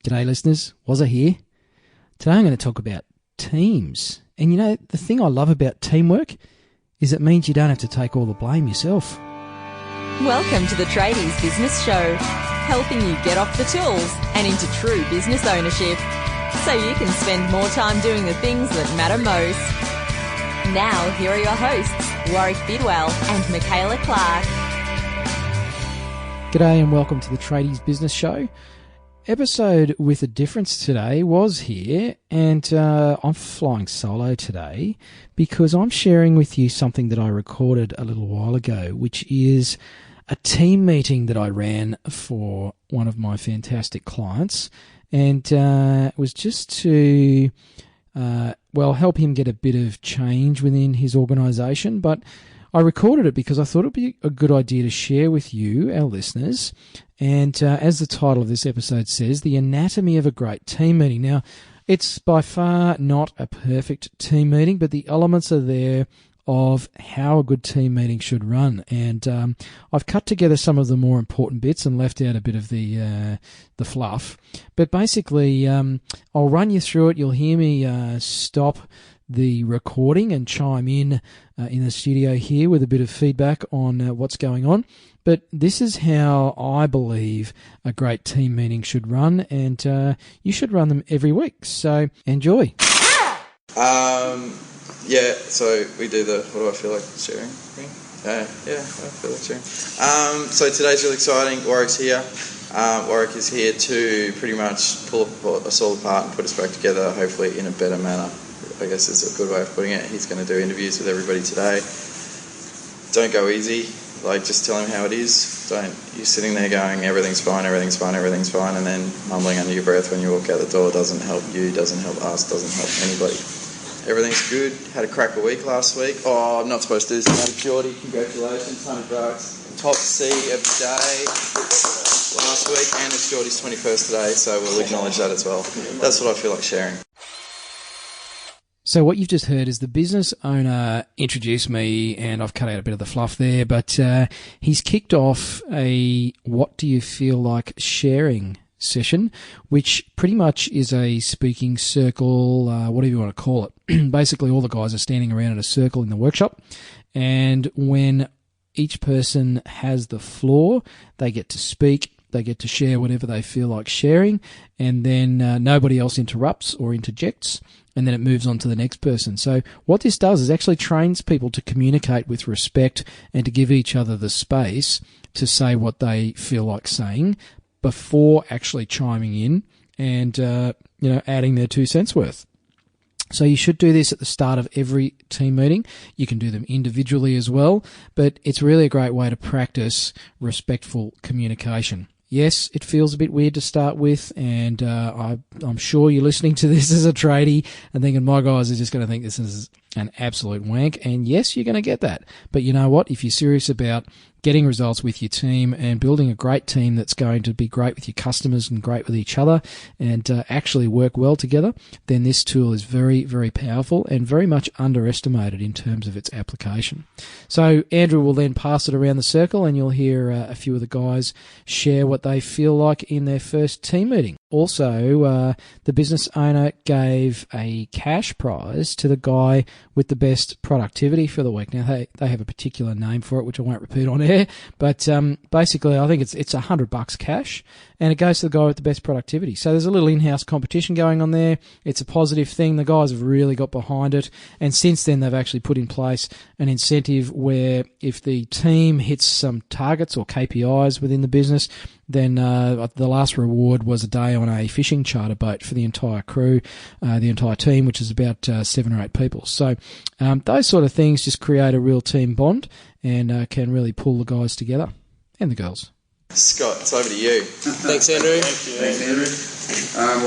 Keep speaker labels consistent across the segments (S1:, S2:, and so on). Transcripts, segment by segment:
S1: G'day listeners, Wazza here. Today I'm going to talk about teams. And you know, the thing I love about teamwork is it means you don't have to take all the blame yourself.
S2: Welcome to the Tradies Business Show, helping you get off the tools and into true business ownership, so you can spend more time doing the things that matter most. Now, here are your hosts, Warwick Bidwell and Michaela Clark.
S1: G'day and welcome to the Tradies Business Show. Episode with a difference today was here, and I'm flying solo today because I'm sharing with you something that I recorded a little while ago, which is a team meeting that I ran for one of my fantastic clients, and it was just to help him get a bit of change within his organisation. But I recorded it because I thought it would be a good idea to share with you, our listeners, and as the title of this episode says, the anatomy of a great team meeting. Now, it's by far not a perfect team meeting, but the elements are there of how a good team meeting should run. And I've cut together some of the more important bits and left out a bit of the fluff. But basically, I'll run you through it. You'll hear me stop the recording and chime in the studio here with a bit of feedback on what's going on. But this is how I believe a great team meeting should run, and you should run them every week. So enjoy.
S3: So we do the what do I feel like sharing thing? I feel like sharing. So today's really exciting. Warwick's here. Warwick is here to pretty much pull us all apart and put us back together, hopefully in a better manner. I guess is a good way of putting it. He's going to do interviews with everybody today. Don't go easy. Just tell him how it is. You're sitting there going, everything's fine, and then mumbling under your breath when you walk out the door doesn't help you, doesn't help us, doesn't help anybody. Everything's good. Had a cracker week last week. Oh, I'm not supposed to do this. Geordie, congratulations, 100 bucks. Top C of the day last week, and it's Geordie's 21st today, so we'll acknowledge that as well. That's what I feel like sharing.
S1: So what you've just heard is the business owner introduced me, and I've cut out a bit of the fluff there, but he's kicked off a what do you feel like sharing session, which pretty much is a speaking circle, whatever you want to call it. Basically, all the guys are standing around in a circle in the workshop, and when each person has the floor, they get to speak. They get to share whatever they feel like sharing, and then nobody else interrupts or interjects, and then it moves on to the next person. So what this does is actually trains people to communicate with respect and to give each other the space to say what they feel like saying before actually chiming in and adding their 2 cents worth. So you should do this at the start of every team meeting. You can do them individually as well, but it's really a great way to practice respectful communication. Yes, it feels a bit weird to start with, and I'm sure you're listening to this as a tradie and thinking, my guys are just going to think this is an absolute wank, and yes, you're going to get that. But you know what? If you're serious about getting results with your team and building a great team that's going to be great with your customers and great with each other and actually work well together, then this tool is very, very powerful and very much underestimated in terms of its application. So Andrew will then pass it around the circle, and you'll hear a few of the guys share what they feel like in their first team meeting. Also, the business owner gave a cash prize to the guy with the best productivity for the week. Now, they have a particular name for it, which I won't repeat on air, but basically I think it's $100 cash, and it goes to the guy with the best productivity. So there's a little in-house competition going on there. It's a positive thing. The guys have really got behind it, and since then they've actually put in place an incentive where if the team hits some targets or KPIs within the business, then the last reward was a day on a fishing charter boat for the entire crew, the entire team, which is about 7 or 8 people. So those sort of things just create a real team bond and can really pull the guys together and the girls.
S3: Scott, it's over to you. Thanks, Andrew.
S4: Thanks, Andrew.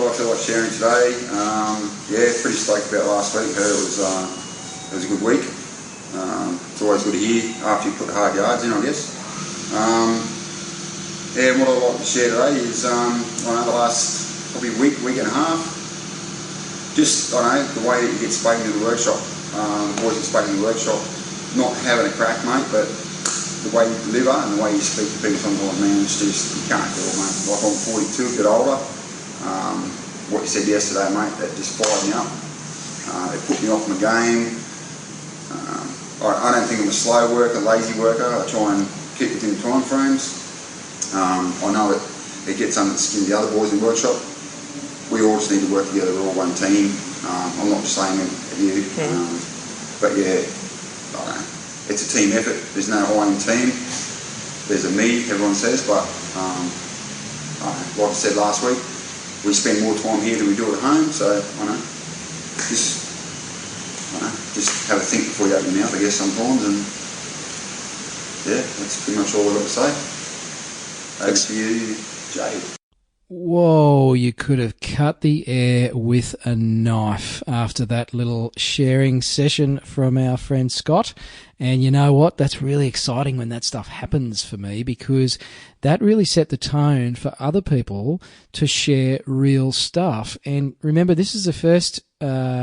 S4: What I feel like sharing today, pretty stoked about last week. Heard it was a good week. It's always good to hear after you put the hard yards in, I guess. And what I'd like to share today is, the last probably week and a half, just, the way that you get spoken to the workshop. The boys get spoken to the workshop, not having a crack, mate, but the way you deliver and the way you speak to people sometimes, man, it's just, you can't do it, mate. Like, I'm 42, a bit older. what you said yesterday, mate, that just fired me up. It put me off my game. I don't think I'm a slow worker, lazy worker. I try and keep within time frames. I know it gets under the skin of the other boys in the workshop. We all just need to work together. We're all one team. I'm not just saying it at you. But yeah, I don't know. It's a team effort. There's no I in team. There's a me, everyone says, but like I said last week, we spend more time here than we do at home, so I know. Just have a think before you open your mouth, I guess, sometimes, and yeah, that's pretty much all I've got to say. Over to you, Jade.
S1: Whoa, you could have cut the air with a knife after that little sharing session from our friend Scott. And you know what? That's really exciting when that stuff happens for me, because that really set the tone for other people to share real stuff. And remember, this is the first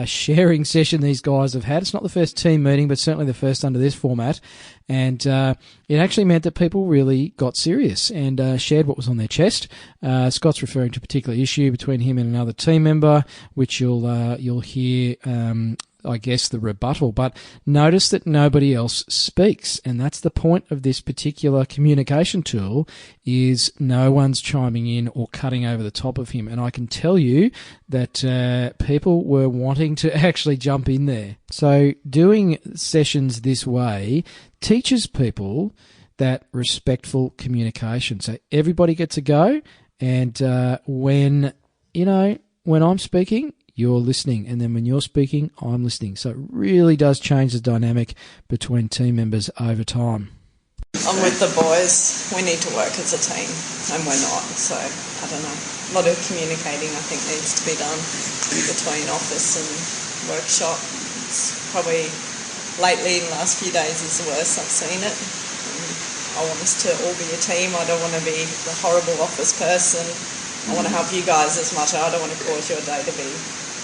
S1: sharing session these guys have had. It's not the first team meeting, but certainly the first under this format. And it actually meant that people really got serious and shared what was on their chest. Scott's referring to a particular issue between him and another team member, which you'll hear, I guess, the rebuttal. But notice that nobody else speaks, and that's the point of this particular communication tool, is no one's chiming in or cutting over the top of him. And I can tell you that people were wanting to actually jump in there. So doing sessions this way teaches people that respectful communication. So everybody gets a go, and when I'm speaking, you're listening, and then when you're speaking, I'm listening. So it really does change the dynamic between team members over time.
S5: I'm with the boys. We need to work as a team, and we're not. So, I don't know. A lot of communicating, I think, needs to be done between office and workshop. It's probably, lately, in the last few days, is the worst I've seen it. I want us to all be a team. I don't want to be the horrible office person. I want to help you guys as much. I don't want to cause your day to be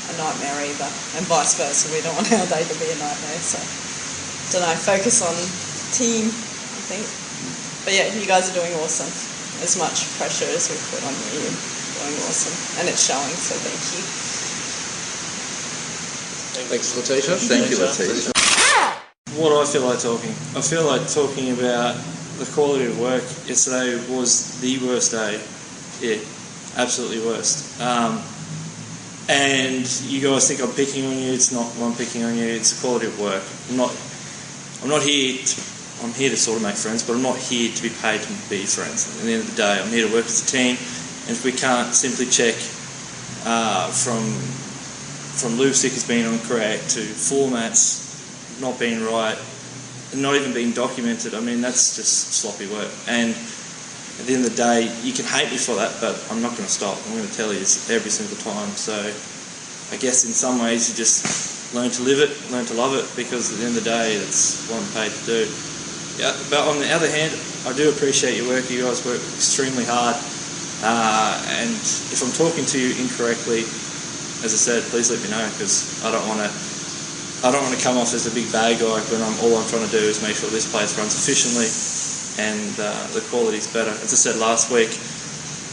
S5: a nightmare either, and vice versa. We don't want our day to be a nightmare. So, don't know. Focus on team, I think. But yeah, you guys are doing awesome. As much pressure as we put on you, you're doing awesome, and it's showing. So thank you.
S3: Thanks, Letitia. Thank you, Letitia.
S6: What do I feel like talking? I feel like talking about the quality of work. Yesterday was the worst day. Yeah, absolutely worst. And you guys think I'm picking on you. It's not I'm picking on you. It's the quality of work. I'm not here to sort of make friends, but I'm not here to be paid to be friends. At the end of the day, I'm here to work as a team, and if we can't simply check from loop stickers being incorrect to formats not being right, and not even being documented, I mean, that's just sloppy work. And at the end of the day, you can hate me for that, but I'm not going to stop. I'm going to tell you this every single time. So I guess in some ways you just learn to live it, learn to love it, because at the end of the day, that's what I'm paid to do. Yeah, but on the other hand, I do appreciate your work. You guys work extremely hard. And if I'm talking to you incorrectly, as I said, please let me know, because I don't want to come off as a big bad guy when all I'm trying to do is make sure this place runs efficiently and the quality's better. As I said last week,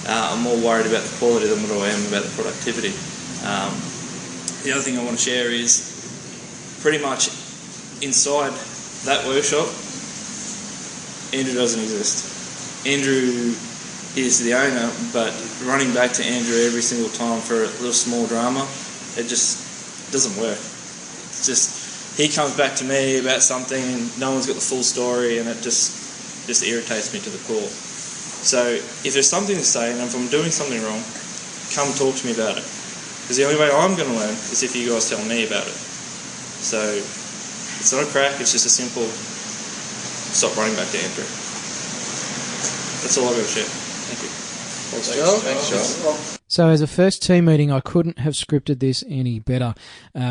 S6: I'm more worried about the quality than what I am about the productivity. The other thing I want to share is pretty much inside that workshop, Andrew doesn't exist. Andrew is the owner, but running back to Andrew every single time for a little small drama, it just doesn't work. It's just, he comes back to me about something and no one's got the full story, and it just irritates me to the core. So if there's something to say, and if I'm doing something wrong, come talk to me about it. Because the only way I'm going to learn is if you guys tell me about it. So it's not a crack, it's just a simple stop running back to Andrew. That's all I've got to share. Thank you.
S3: Thanks, Joel. Thanks, Joel.
S1: So as a first team meeting, I couldn't have scripted this any better.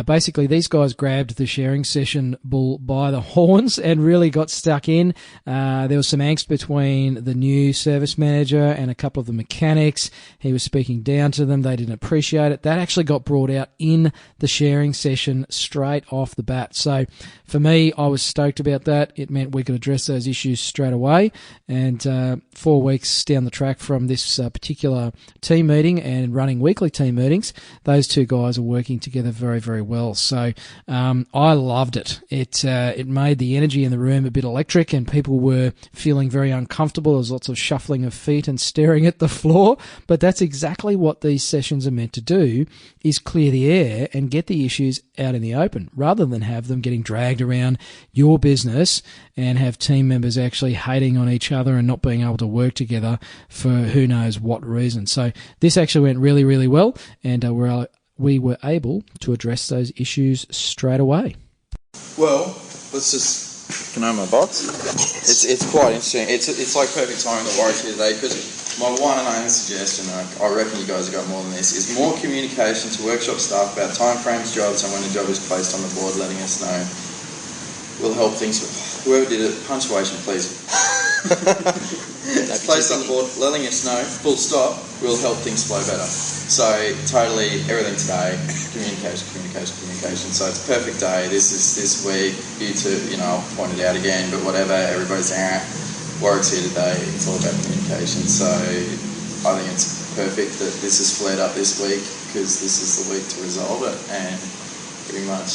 S1: Basically, these guys grabbed the sharing session bull by the horns and really got stuck in. There was some angst between the new service manager and a couple of the mechanics. He was speaking down to them. They didn't appreciate it. That actually got brought out in the sharing session straight off the bat. So for me, I was stoked about that. It meant we could address those issues straight away. And 4 weeks down the track from this particular team meeting, and running weekly team meetings, those two guys are working together very, very well. So I loved it. It made the energy in the room a bit electric, and people were feeling very uncomfortable. There was lots of shuffling of feet and staring at the floor, but that's exactly what these sessions are meant to do, is clear the air and get the issues out in the open, rather than have them getting dragged around your business and have team members actually hating on each other and not being able to work together for who knows what reason. So this actually went really, really well, and we were able to address those issues straight away.
S3: Well, let's just... Can I have my box? It's quite interesting. It's like perfect timing that Warwick's here today, because my one and only suggestion, I reckon you guys have got more than this, is more communication to workshop staff about timeframes, jobs, and when a job is placed on the board, letting us know will help things. Whoever did it, punctuation, please. It's placed on the board, letting us know, full stop, will help things flow better. So totally everything today, communication. So it's a perfect day. This is this week. You two, I'll point it out again, but whatever. Everybody's Warwick's here today. It's all about communication. So I think it's perfect that this is flared up this week, because this is the week to resolve it, and pretty much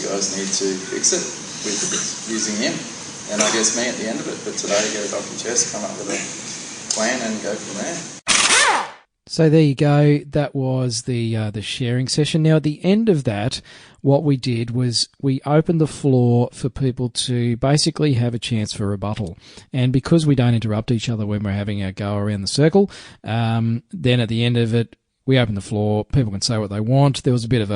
S3: you guys need to fix it with using him, and I guess me at the end of it. But today, get it off your chest, come up with a plan, and go from there.
S1: So there you go. That was the sharing session. Now, at the end of that, what we did was we opened the floor for people to basically have a chance for rebuttal. And because we don't interrupt each other when we're having a go around the circle, then at the end of it, we open the floor. People can say what they want. There was a bit of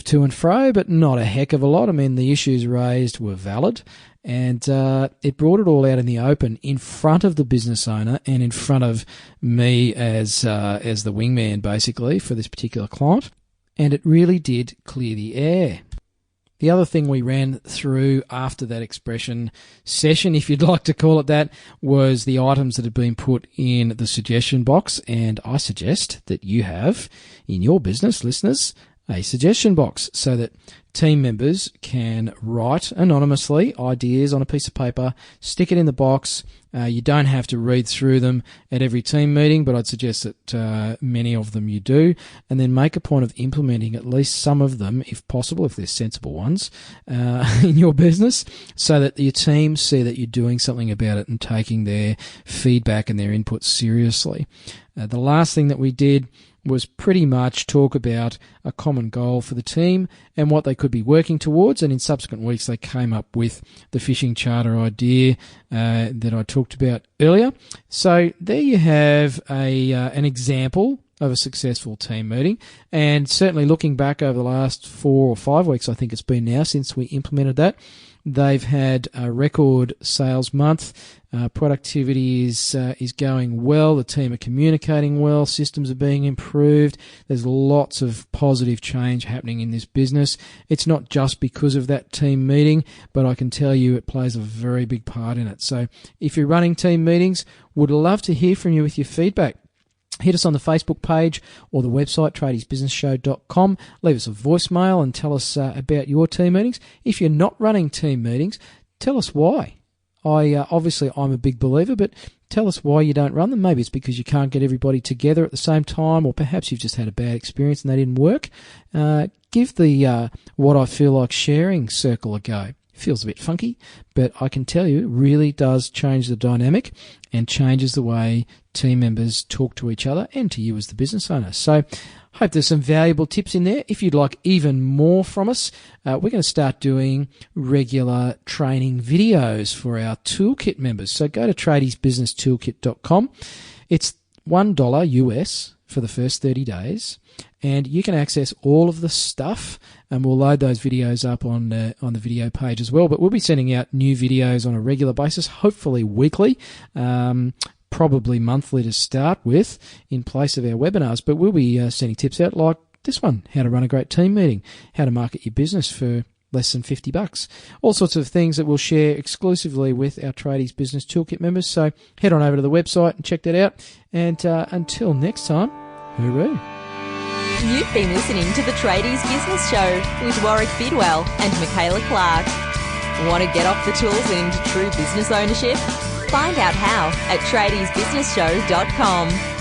S1: to and fro, but not a heck of a lot. I mean, the issues raised were valid, and it brought it all out in the open in front of the business owner and in front of me as the wingman, basically, for this particular client. And it really did clear the air. The other thing we ran through after that expression session, if you'd like to call it that, was the items that had been put in the suggestion box. And I suggest that you have, in your business, listeners, a suggestion box so that team members can write anonymously ideas on a piece of paper, stick it in the box. You don't have to read through them at every team meeting, but I'd suggest that many of them you do, and then make a point of implementing at least some of them, if possible, if they're sensible ones, in your business, so that your team see that you're doing something about it and taking their feedback and their input seriously. The last thing that we did was pretty much talk about a common goal for the team and what they could be working towards, and in subsequent weeks they came up with the fishing charter idea that I talked about earlier. So there you have an example of a successful team meeting, and certainly looking back over the last 4 or 5 weeks, I think it's been now since we implemented that, they've had a record sales month. Productivity is going well. The team are communicating well. Systems are being improved. There's lots of positive change happening in this business. It's not just because of that team meeting, but I can tell you it plays a very big part in it. So if you're running team meetings, would love to hear from you with your feedback. Hit us on the Facebook page or the website, tradiesbusinessshow.com. Leave us a voicemail and tell us about your team meetings. If you're not running team meetings, tell us why. Obviously, I'm a big believer, but tell us why you don't run them. Maybe it's because you can't get everybody together at the same time, or perhaps you've just had a bad experience and they didn't work. Give the what I feel like sharing circle a go. Feels a bit funky, but I can tell you it really does change the dynamic and changes the way team members talk to each other and to you as the business owner. So hope there's some valuable tips in there. If you'd like even more from us, we're going to start doing regular training videos for our toolkit members. So go to tradiesbusinesstoolkit.com. It's $1 US for the first 30 days. And you can access all of the stuff, and we'll load those videos up on the video page as well. But we'll be sending out new videos on a regular basis, hopefully weekly, probably monthly to start with, in place of our webinars. But we'll be sending tips out like this one: how to run a great team meeting, how to market your business for less than $50, all sorts of things that we'll share exclusively with our Tradies Business Toolkit members. So head on over to the website and check that out. And until next time, hooroo.
S2: You've been listening to the Tradies Business Show with Warwick Bidwell and Michaela Clark. Want to get off the tools and into true business ownership? Find out how at tradiesbusinessshow.com.